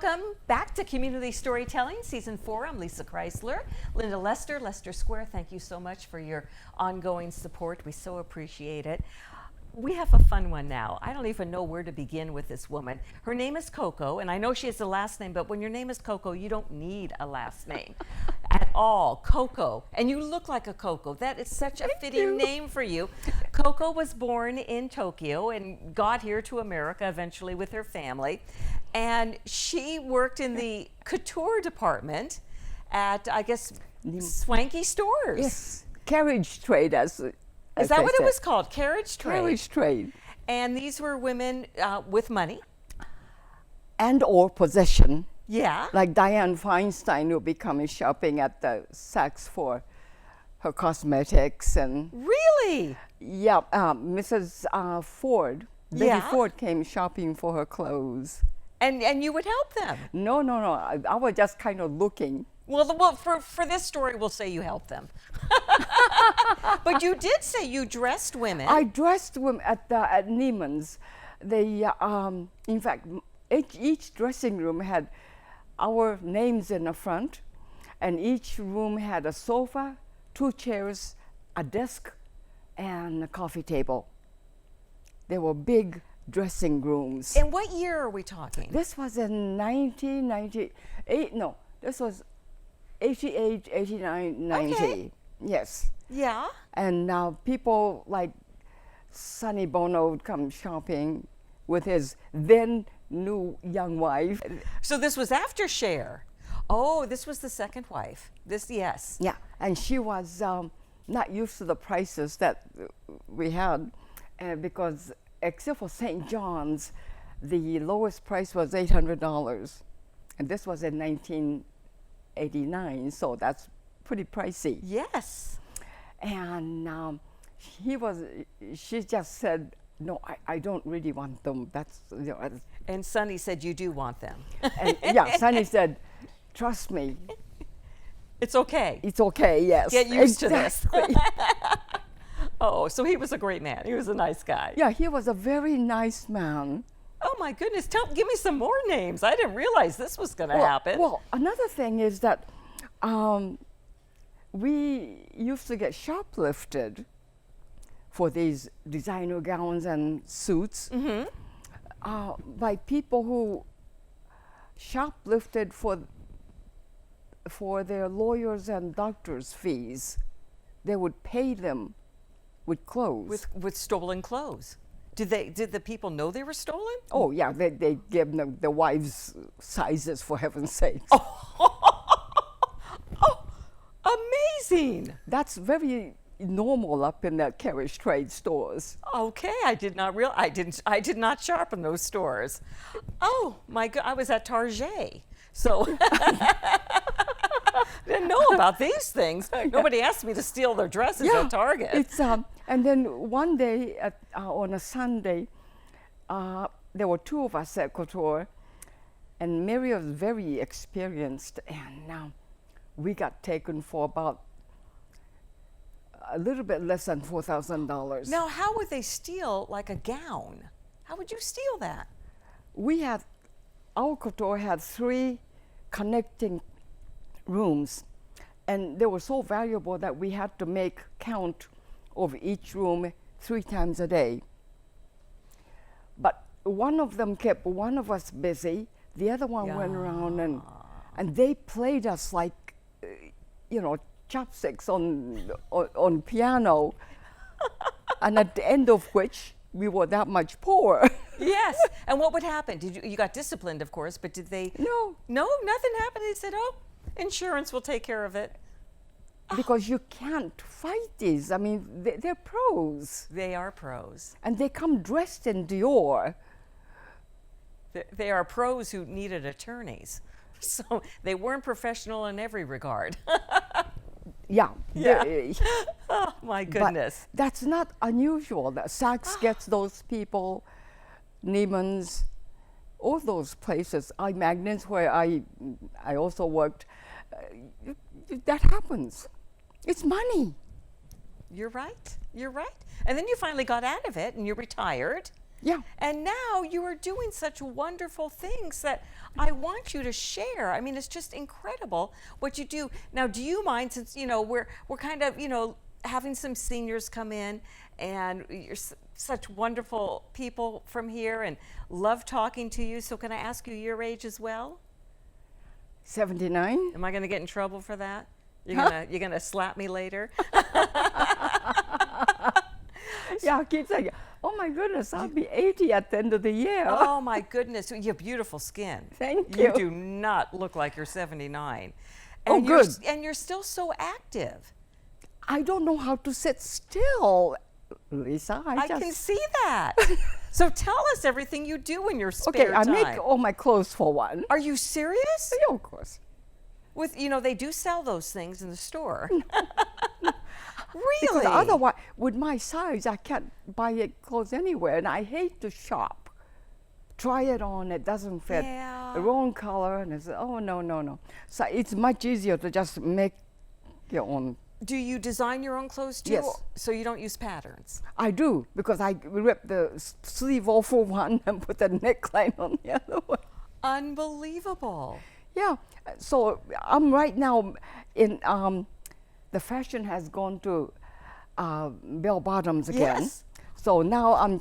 welcome back to Community Storytelling, Season 4. I'm Lissa Kreisler. Linda Lester, Lester Square, thank you so much for your ongoing support. We so appreciate it. We have a fun one now. I don't even know where to begin with this woman. Her name is Coco, and I know she has a last name, but when your name is Coco, you don't need a last name at all. Coco. And you look like a Coco. That is such a fitting name for you. Coco was born in Tokyo and got here to America eventually with her family. And she worked in the couture department at, I guess, swanky stores. Yes, carriage trade Is that what it was called? Carriage trade? Carriage trade. And these were women with money? And or possession. Yeah. Like Diane Feinstein will be coming shopping at the Saks for her cosmetics and... Really? Yeah, Mrs. Ford, Betty Ford came shopping for her clothes. And you would help them? No. I was just kind of looking. Well, for this story, we'll say you helped them. But you did say you dressed women. I dressed women at Neiman's. They, in fact, each dressing room had our names in the front, and each room had a sofa, 2 chairs, a desk, and a coffee table. They were big dressing rooms. And what year are we talking? This was in 1998. No, this was 88, 89, 90. Okay. Yes. Yeah. And now people like Sonny would come shopping with his then new young wife. So this was after Cher. Oh, this was the second wife. Yes. Yeah, and she was not used to the prices that we had because except for St. John's, the lowest price was $800. And this was in 1989, so that's pretty pricey. Yes. And she just said, no, I don't really want them. That's, you know. And Sonny said, you do want them. And yeah, Sonny said, trust me. It's okay. It's okay, yes. Get used to this. Oh, so he was a great man. He was a nice guy. Yeah, he was a very nice man. Oh my goodness, give me some more names. I didn't realize this was going to happen. Well, another thing is that we used to get shoplifted for these designer gowns and suits by people who shoplifted for their lawyers and doctors' fees. They would pay them with clothes. With stolen clothes. Did the people know they were stolen? Oh yeah, they gave them the wives' sizes, for heaven's sake. Oh, amazing! That's very normal up in the carriage trade stores. Okay, I did not I did not shop in those stores. Oh my God, I was at Target, so didn't know about these things. Nobody asked me to steal their dresses at Target. It's and then one day on a Sunday, there were 2 of us at Couture, and Mary was very experienced, and we got taken for about a little bit less than $4,000. Now, how would they steal like a gown? How would you steal that? Our Couture had 3 connecting rooms, and they were so valuable that we had to make count of each room 3 times a day. But one of them kept one of us busy, the other one went around and they played us like, chopsticks on piano, and at the end of which we were that much poorer. Yes. And what would happen? You got disciplined, of course, but did they? No, nothing happened. They said, "Oh, insurance will take care of it." Because you can't fight these. I mean, they're pros. They are pros. And they come dressed in Dior. They are pros who needed attorneys. So they weren't professional in every regard. Yeah. Oh, my goodness. But that's not unusual. Saks gets those people, Neiman's, all those places. Magnets, where I also worked, that happens. It's money. You're right. And then you finally got out of it and you retired. Yeah. And now you are doing such wonderful things that I want you to share. I mean, it's just incredible what you do. Now, do you mind, since we're kind of having some seniors come in, and you're such wonderful people from here, and love talking to you. So can I ask you your age as well? 79. Am I going to get in trouble for that? You're gonna slap me later? Yeah, I keep saying, oh my goodness, I'll be 80 at the end of the year. Oh my goodness, you have beautiful skin. Thank You you. do not look like you're 79. Oh, And you're, good. And you're still so active. I don't know how to sit still, Lisa. I can see that. So tell us everything you do in your spare Okay, I time. make all my clothes for one. Are you serious? Yeah, of course. With they do sell those things in the store. Because Really? otherwise, with my size, I can't buy it clothes anywhere, and I hate to shop. Try it on, it doesn't fit. Yeah. The wrong color, and it's, oh, no. So it's much easier to just make your own. Do you design your own clothes too? Yes. So you don't use patterns? I do, because I rip the sleeve off for one and put the neckline on the other one. Unbelievable. Yeah, so I'm right now in, the fashion has gone to bell bottoms again. Yes. So now I'm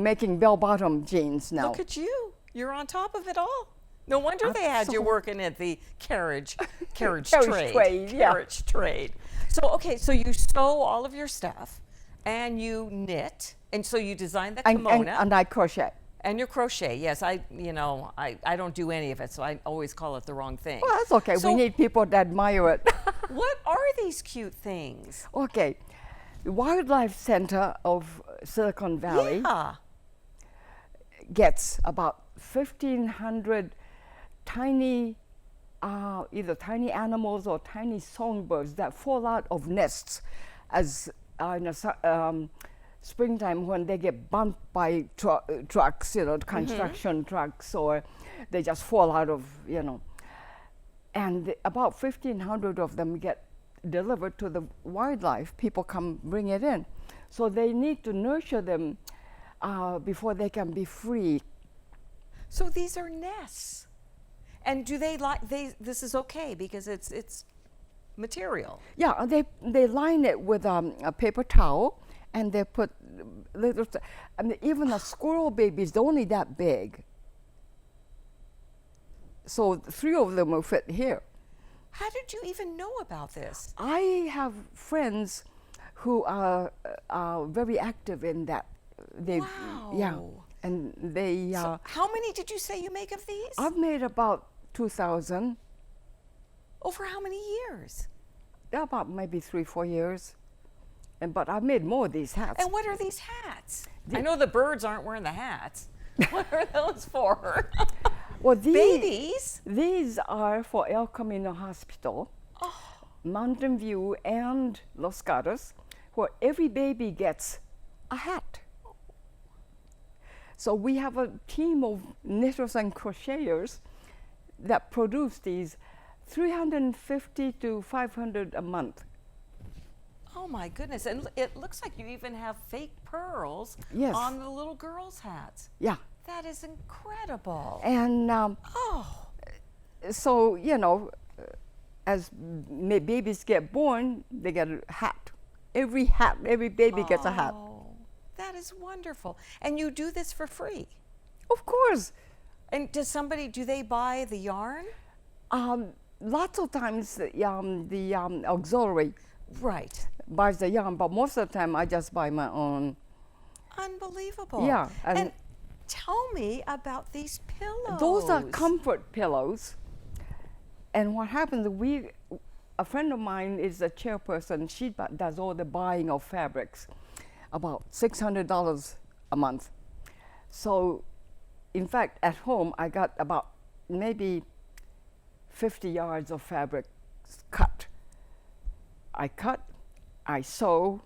making bell bottom jeans now. Look at you. You're on top of it all. No wonder they had you working at the carriage Carriage trade. trade, yeah. Carriage trade. So, okay, so you sew all of your stuff and you knit, and so you design the kimono. And I crochet. And your crochet, yes. I don't do any of it, so I always call it the wrong thing. Well, that's okay. So We need people that admire it. what are these cute things? Okay. The Wildlife Center of Silicon Valley Yeah. gets about 1,500 tiny, either tiny animals or tiny songbirds that fall out of nests as in a springtime when they get bumped by trucks, construction trucks, or they just fall out of, And about 1,500 of them get delivered to the wildlife. People come bring it in. So they need to nurture them before they can be free. So these are nests. And do they this is okay because it's material. Yeah, they line it with a paper towel, and they put little. Even a squirrel baby is only that big. So 3 of them will fit here. How did you even know about this? I have friends who are very active in that. Yeah, Wow. and they. So how many did you say you make of these? I've made about 2,000. Over how many years? About maybe 3-4 years. But I've made more of these hats. And what are these hats? I know the birds aren't wearing the hats. What are those for? Well, Babies? These are for El Camino Hospital, Mountain View, and Los Gatos, where every baby gets a hat. So we have a team of knitters and crocheters that produce these 350 to 500 a month. Oh my goodness. And it looks like you even have fake pearls Yes. on the little girls' hats. Yeah. That is incredible. And Oh, so, as babies get born, they get a hat. Every baby gets a hat. oh, that is wonderful. And you do this for free. Of course. And do they buy the yarn? Lots of times the auxiliary Right. buys the yarn, but most of the time I just buy my own. Unbelievable. Yeah, And, and- tell me about these pillows. Those are comfort pillows. And what happens, a friend of mine is a chairperson. She does all the buying of fabrics, about $600 a month. So, in fact, at home, I got about maybe 50 yards of fabric cut. I cut, I sew,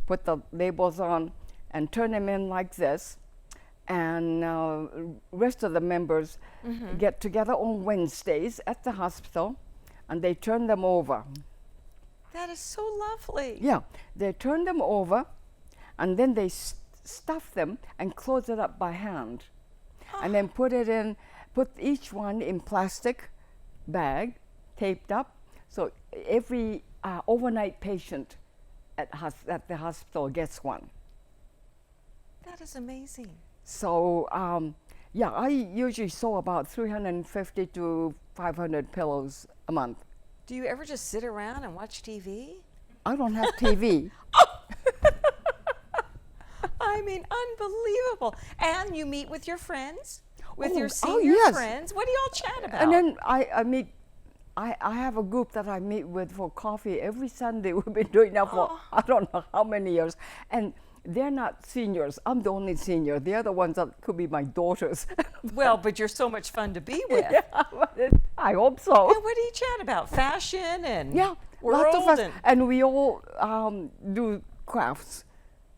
put the labels on, and turn them in like this. And rest of the members get together on Wednesdays at the hospital, and they turn them over. That is so lovely. Yeah, they turn them over, and then they stuff them and close it up by hand, and then put each one in plastic bag, taped up. So every overnight patient at the hospital gets one. That is amazing. So yeah, I usually sew about 350 to 500 pillows a month. Do you ever just sit around and watch TV? I don't have TV. I mean, unbelievable. And you meet with your friends, with your oh, senior yes. friends. What do y'all chat about? And then I have a group that I meet with for coffee every Sunday. We've been doing that for I don't know how many years. And they're not seniors. I'm the only senior. The other ones could be my daughters. Well, but you're so much fun to be with. Yeah, I hope so. And what do you chat about? Fashion and Yeah, world lots of us. and And we all do crafts,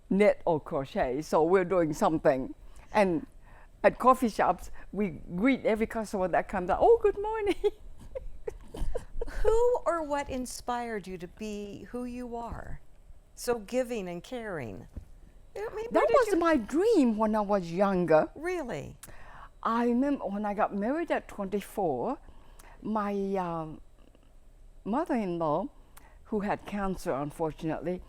knit or crochet. So we're doing something. And at coffee shops, we greet every customer that comes out. Oh, good morning. Who or what inspired you to be who you are? So giving and caring. I mean, That was my dream when I was younger. Really? I remember when I got married at 24, my mother-in-law, who had cancer, unfortunately,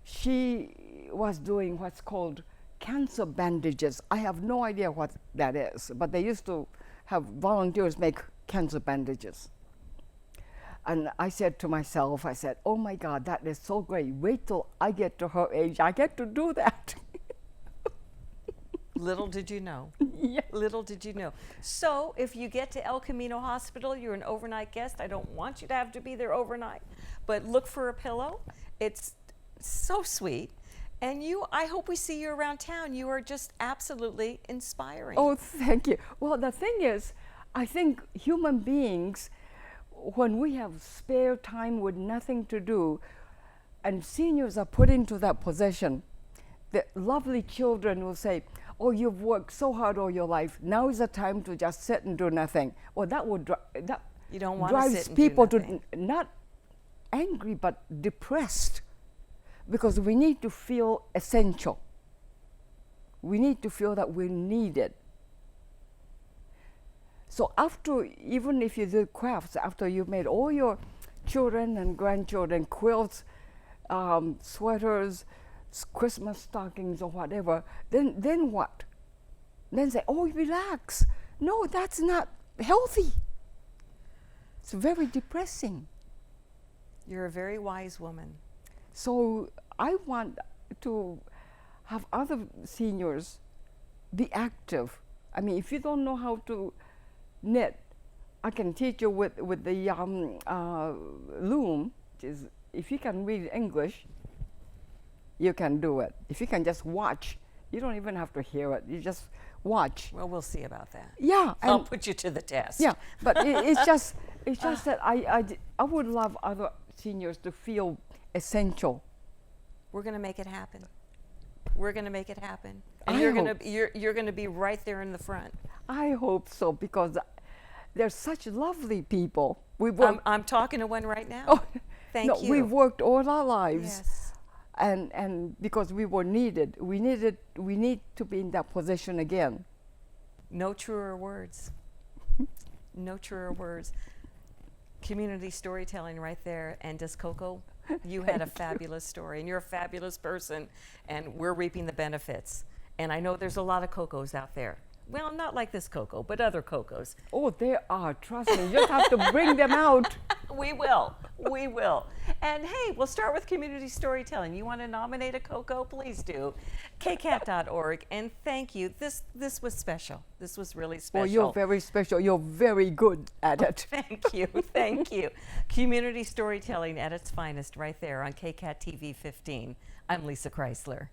she was doing what's called cancer bandages. I have no idea what that is, but they used to have volunteers make cancer bandages. And I said to myself, I said, oh my God, that is so great. Wait till I get to her age, I get to do that. Little did you know. Yeah. Little did you know. So if you get to El Camino Hospital, you're an overnight guest. I don't want you to have to be there overnight, but look for a pillow. It's so sweet. And I hope we see you around town. You are just absolutely inspiring. Oh, thank you. Well, the thing is, I think human beings, when we have spare time with nothing to do, and seniors are put into that position, the lovely children will say, oh, you've worked so hard all your life. Now is the time to just sit and do nothing. Well, that would you don't want to drives sit and do people nothing. to not angry but depressed, because we need to feel essential. We need to feel that we're needed. So after, even if you do crafts, after you've made all your children and grandchildren quilts, sweaters, Christmas stockings or whatever, then what? Then say, oh, relax. No, that's not healthy. It's very depressing. You're a very wise woman. So I want to have other seniors be active. I mean, if you don't know how to knit, I can teach you with the loom. Which is, if you can read English, you can do it. If you can just watch, you don't even have to hear it. You just watch. Well, we'll see about that. Yeah, I'll put you to the test. yeah. But it's just that I would love other seniors to feel essential. We're going to make it happen. We're going to make it happen. And I you're hope. going to be right there in the front. I hope so, because they're such lovely people. We work. I'm talking to one right now. Oh, Thank no, you. we've worked all our lives. Yes. And because we were needed, we need to be in that position again. No truer words. No truer words. Community storytelling right there. And does Coco, you had a fabulous story, and you're a fabulous person, and we're reaping the benefits. And I know there's a lot of Cocos out there. Well, not like this Coco, but other Cocos. Oh, there are. Trust me. You just have to bring them out. We will. We will. And hey, we'll start with community storytelling. You want to nominate a Coco? Please do. KCAT.org. And thank you. This was special. This was really special. Well, you're very special. You're very good at it. Thank you. Thank you. Community storytelling at its finest right there on KCAT TV 15. I'm Lissa Kreisler.